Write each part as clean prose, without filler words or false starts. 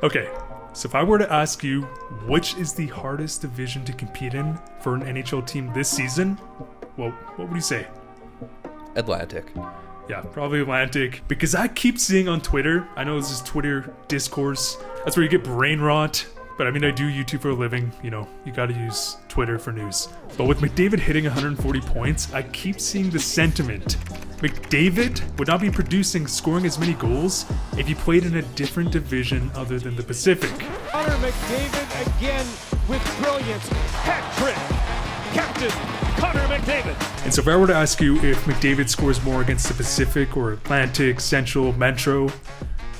Okay, so if I were to ask you which is the hardest division to compete in for an NHL team this season, well, what would you say? Atlantic. Yeah, probably Atlantic, because I keep seeing on Twitter, I know this is Twitter discourse, that's where you get brain rot, but I mean, I do YouTube for a living, you know, you gotta use Twitter for news. But with McDavid hitting 140 points, I keep seeing the sentiment. McDavid would not be scoring as many goals if he played in a different division other than the Pacific. Connor McDavid again with brilliance. Hat trick. Captain Connor McDavid. And so if I were to ask you if McDavid scores more against the Pacific or Atlantic, Central, Metro,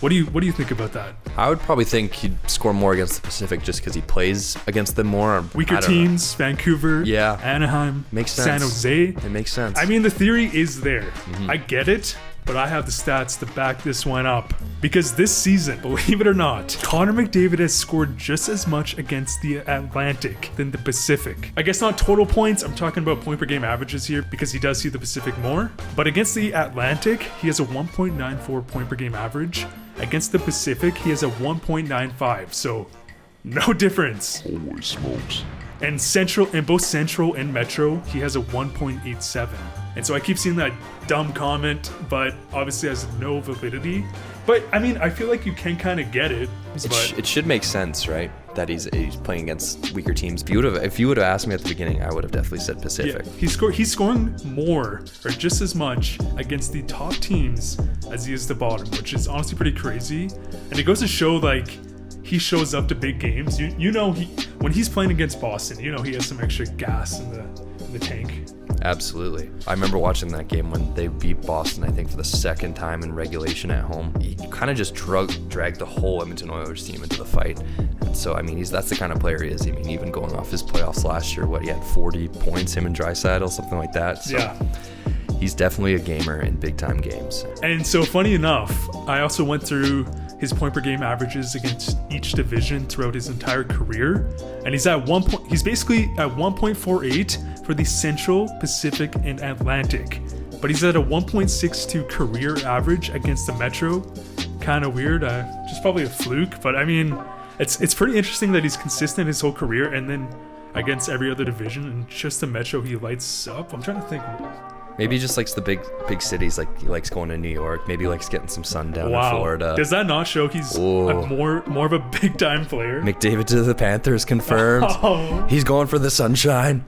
what do you think about that? I would probably think he'd score more against the Pacific just because he plays against them more. Weaker teams, Vancouver, yeah, Anaheim, makes sense. San Jose. It makes sense. I mean, the theory is there. I get it, but I have the stats to back this one up. Because this season, believe it or not, Connor McDavid has scored just as much against the Atlantic than the Pacific. I guess not total points, I'm talking about point per game averages here because he does see the Pacific more. But against the Atlantic, he has a 1.94 point per game average. Against the Pacific, he has a 1.95, so no difference. Holy smokes. And both Central and Metro, he has a 1.87. And so I keep seeing that dumb comment, but obviously has no validity. But I mean, I feel like you can kind of get it. It should make sense, right? That he's playing against weaker teams. If you would have asked me at the beginning, I would have definitely said Pacific. Yeah, he's scoring more or just as much against the top teams as he is the bottom, which is honestly pretty crazy. And it goes to show like he shows up to big games. You know, when he's playing against Boston, you know he has some extra gas in the tank. Absolutely. I remember watching that game when they beat Boston, I think for the second time in regulation at home. He kind of just dragged the whole Edmonton Oilers team into the fight. And so, I mean, that's the kind of player he is. I mean, even going off his playoffs last year, he had 40 points, him and Draisaitl, something like that. So yeah. He's definitely a gamer in big-time games. And so, funny enough, I also went through his point per game averages against each division throughout his entire career, and he's basically at 1.48 for the Central, Pacific, and Atlantic, but he's at a 1.62 career average against the Metro. Kind of weird, just probably a fluke, but I mean, it's pretty interesting that he's consistent his whole career, and then against every other division, and just the Metro he lights up. I'm trying to think. Maybe he just likes the big cities, like he likes going to New York. Maybe he likes getting some sun down in Florida. Does that not show he's more of a big time player? McDavid to the Panthers confirmed. Oh. He's going for the sunshine.